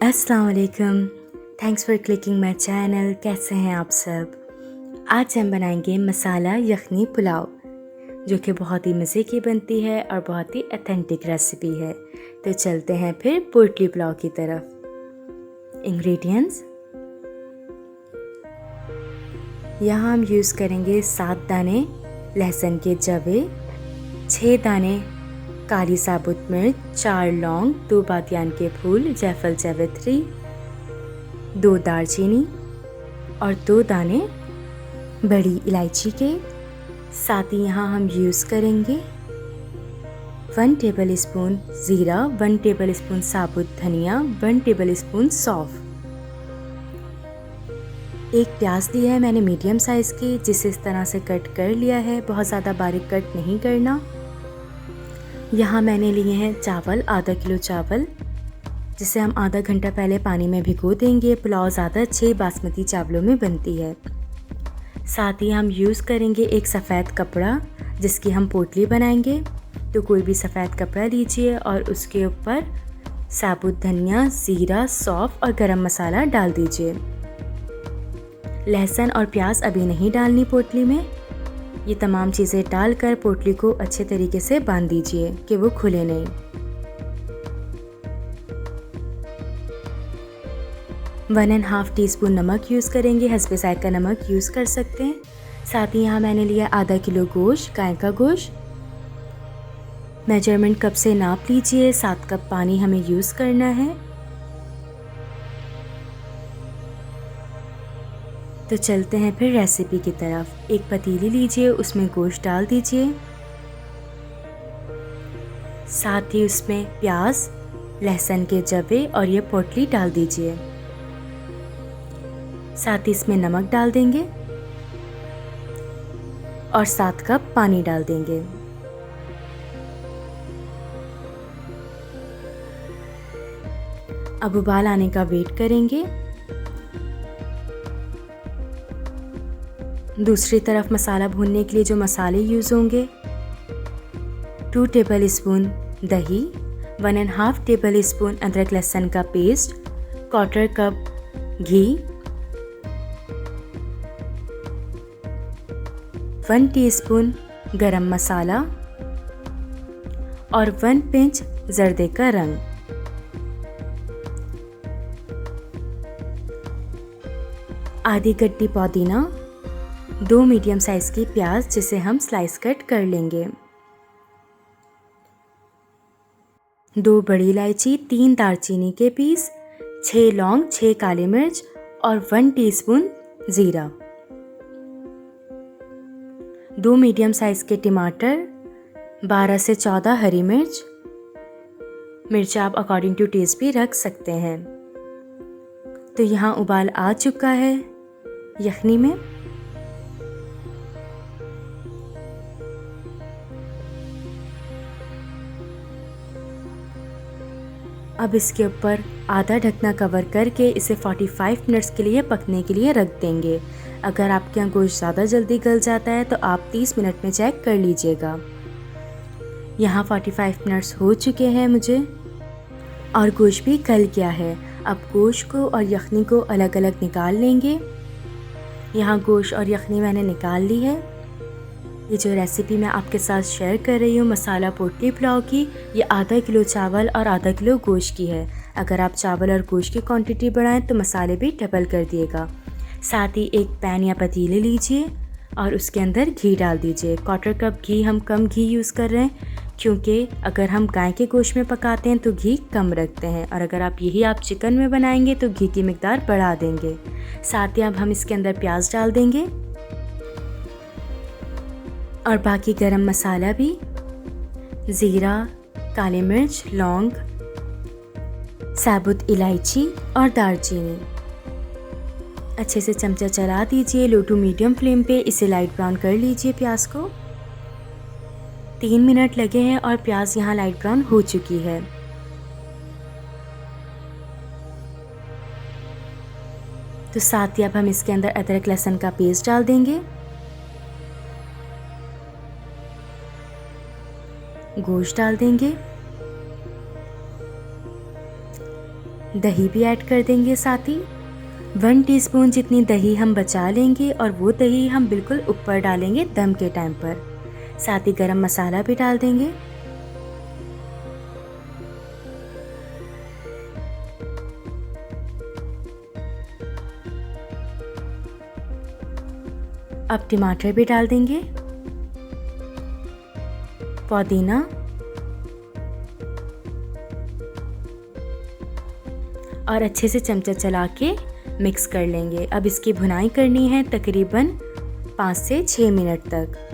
अस्सलाम वालेकुम। Thanks for clicking my channel. कैसे हैं आप सब? आज हम बनाएंगे मसाला यखनी पुलाव, जो कि बहुत ही मज़े की बनती है और बहुत ही ऑथेंटिक रेसिपी है। तो चलते हैं फिर पोटली पुलाव की तरफ। इंग्रेडिएंट्स, यहाँ हम यूज़ करेंगे 7 दाने लहसुन के जवे, 6 दाने काली साबुत मिर्च, 4 लौंग, 2 बादियान के फूल, जायफल जावित्री, 2 दालचीनी और 2 दाने बड़ी इलायची के। साथ ही यहाँ हम यूज़ करेंगे 1 टेबल स्पून ज़ीरा, 1 टेबल स्पून साबुत धनिया, 1 टेबल स्पून सौंफ। एक प्याज लिया है मैंने मीडियम साइज़ की, जिसे इस तरह से कट कर लिया है, बहुत ज़्यादा बारीक कट नहीं करना। यहाँ मैंने लिए हैं चावल, आधा किलो चावल, जिसे हम आधा घंटा पहले पानी में भिगो देंगे। पुलाव ज़्यादा अच्छे बासमती चावलों में बनती है। साथ ही हम यूज़ करेंगे एक सफ़ेद कपड़ा, जिसकी हम पोटली बनाएंगे। तो कोई भी सफ़ेद कपड़ा लीजिए और उसके ऊपर साबुत धनिया, ज़ीरा, सौंफ और गरम मसाला डाल दीजिए। लहसुन और प्याज अभी नहीं डालनी पोटली में। ये तमाम चीज़ें डालकर पोटली को अच्छे तरीके से बांध दीजिए कि वो खुले नहीं। One and half tea spoon नमक यूज़ करेंगे, हस्बे जायका का नमक यूज़ कर सकते हैं। साथ ही यहाँ मैंने लिया आधा किलो गोश्त, गाय का गोश्त। मेजरमेंट कप से नाप लीजिए, 7 कप पानी हमें यूज़ करना है। तो चलते हैं फिर रेसिपी की तरफ। एक पतीली लीजिए, उसमें गोश्त डाल दीजिए। साथ ही उसमें प्याज, लहसुन के जवे और ये पोटली डाल दीजिए। साथ ही इसमें नमक डाल देंगे और 7 कप पानी डाल देंगे। अब उबाल आने का वेट करेंगे। दूसरी तरफ मसाला भूनने के लिए जो मसाले यूज़ होंगे, 2 टेबल स्पून दही, 1 एंड हाफ टेबल स्पून अदरक लहसुन का पेस्ट, 1/4 कप घी, 1 टीस्पून गरम मसाला और 1 पिंच जर्दे का रंग। आधी गड्डी पुदीना, 2 मीडियम साइज़ की प्याज, जिसे हम स्लाइस कट कर लेंगे, 2 बड़ी इलायची, 3 दालचीनी के पीस, 6 लौंग, 6 काली मिर्च और 1 टीस्पून ज़ीरा, 2 मीडियम साइज़ के टमाटर, 12 से 14 हरी मिर्च। मिर्च आप अकॉर्डिंग टू टेस्ट भी रख सकते हैं। तो यहाँ उबाल आ चुका है यखनी में। अब इसके ऊपर आधा ढकना कवर करके इसे 45 मिनट्स के लिए पकने के लिए रख देंगे। अगर आपके यहाँ गोश्त ज़्यादा जल्दी गल जाता है तो आप 30 मिनट में चेक कर लीजिएगा। यहाँ 45 मिनट्स हो चुके हैं मुझे और गोश्त भी गल गया है। अब गोश्त को और यखनी को अलग अलग निकाल लेंगे। यहाँ गोश्त और यखनी मैंने निकाल ली है। ये जो रेसिपी मैं आपके साथ शेयर कर रही हूँ मसाला पोटली पुलाव की, ये आधा किलो चावल और आधा किलो गोश्त की है। अगर आप चावल और गोश्त की क्वांटिटी बढ़ाएं तो मसाले भी डबल कर दिएगा। साथ ही एक पैन या पतीले लीजिए और उसके अंदर घी डाल दीजिए। 1/4 कप घी हम कम घी यूज़ कर रहे हैं, क्योंकि अगर हम गाय के गोश्त में पकाते हैं तो घी कम रखते हैं, और अगर आप चिकन में बनाएंगे तो घी की मिकदार बढ़ा देंगे। साथ ही अब हम इसके अंदर प्याज डाल देंगे और बाकी गरम मसाला भी, ज़ीरा, काली मिर्च, लौंग, साबुत इलायची और दालचीनी। अच्छे से चमचा चला दीजिए। लो टू मीडियम फ्लेम पे इसे लाइट ब्राउन कर लीजिए प्याज को। 3 मिनट लगे हैं और प्याज यहाँ लाइट ब्राउन हो चुकी है। तो साथ ही अब हम इसके अंदर अदरक लहसुन का पेस्ट डाल देंगे, गोश्त डाल देंगे, दही भी ऐड कर देंगे साथ ही। 1 टीस्पून जितनी दही हम बचा लेंगे और वो दही हम बिल्कुल ऊपर डालेंगे दम के टाइम पर। साथ ही गरम मसाला भी डाल देंगे। अब टमाटर भी डाल देंगे, पुदीना और अच्छे से चमचा चला के मिक्स कर लेंगे। अब इसकी भुनाई करनी है तकरीबन 5 से 6 मिनट तक।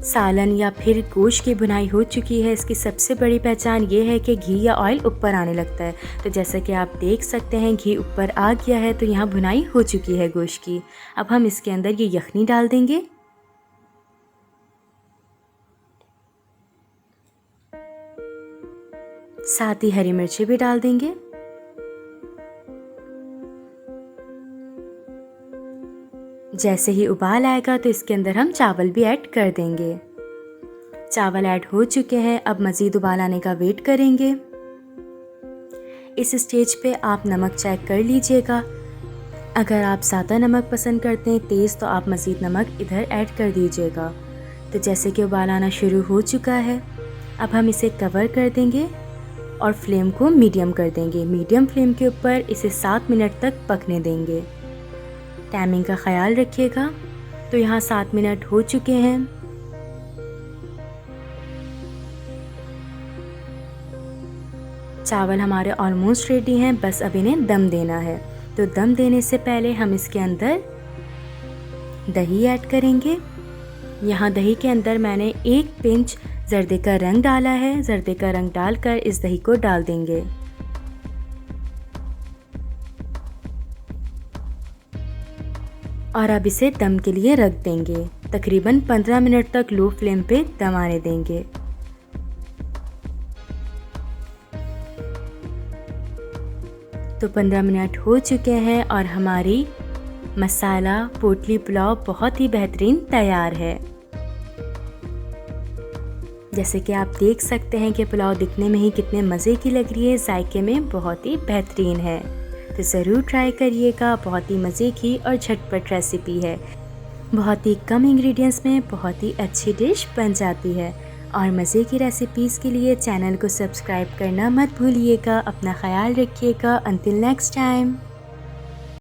सालन या फिर गोश्त की भुनाई हो चुकी है। इसकी सबसे बड़ी पहचान ये है कि घी या ऑयल ऊपर आने लगता है। तो जैसा कि आप देख सकते हैं घी ऊपर आ गया है, तो यहाँ भुनाई हो चुकी है गोश्त की। अब हम इसके अंदर ये यखनी डाल देंगे। साथ ही हरी मिर्ची भी डाल देंगे। जैसे ही उबाल आएगा तो इसके अंदर हम चावल भी ऐड कर देंगे। चावल ऐड हो चुके हैं। अब मज़ीद उबाल आने का वेट करेंगे। इस स्टेज पे आप नमक चेक कर लीजिएगा। अगर आप ज़्यादा नमक पसंद करते हैं तेज़, तो आप मज़ीद नमक इधर ऐड कर दीजिएगा। तो जैसे कि उबाल आना शुरू हो चुका है, अब हम इसे कवर कर देंगे और फ्लेम को मीडियम कर देंगे। मीडियम फ्लेम के ऊपर इसे 7 मिनट तक पकने देंगे। टाइमिंग का ख्याल रखिएगा। तो यहाँ 7 मिनट हो चुके हैं। चावल हमारे ऑलमोस्ट रेडी हैं, बस अब इन्हें दम देना है। तो दम देने से पहले हम इसके अंदर दही ऐड करेंगे। यहाँ दही के अंदर मैंने 1 पिंच जर्दे का रंग डाला है। जर्दे का रंग डालकर इस दही को डाल देंगे। और अब इसे दम के लिए रख देंगे। तकरीबन 15 मिनट तक लो फ्लेम पे दम आने देंगे। तो 15 मिनट हो चुके हैं और हमारी मसाला पोटली पुलाव बहुत ही बेहतरीन तैयार है। जैसे कि आप देख सकते हैं कि पुलाव दिखने में ही कितने मज़े की लग रही है, जायके में बहुत ही बेहतरीन है। तो ज़रूर ट्राई करिएगा। बहुत ही मज़े की और झटपट रेसिपी है। बहुत ही कम इंग्रेडिएंट्स में बहुत ही अच्छी डिश बन जाती है। और मज़े की रेसिपीज़ के लिए चैनल को सब्सक्राइब करना मत भूलिएगा। अपना ख्याल रखिएगा। Until next time.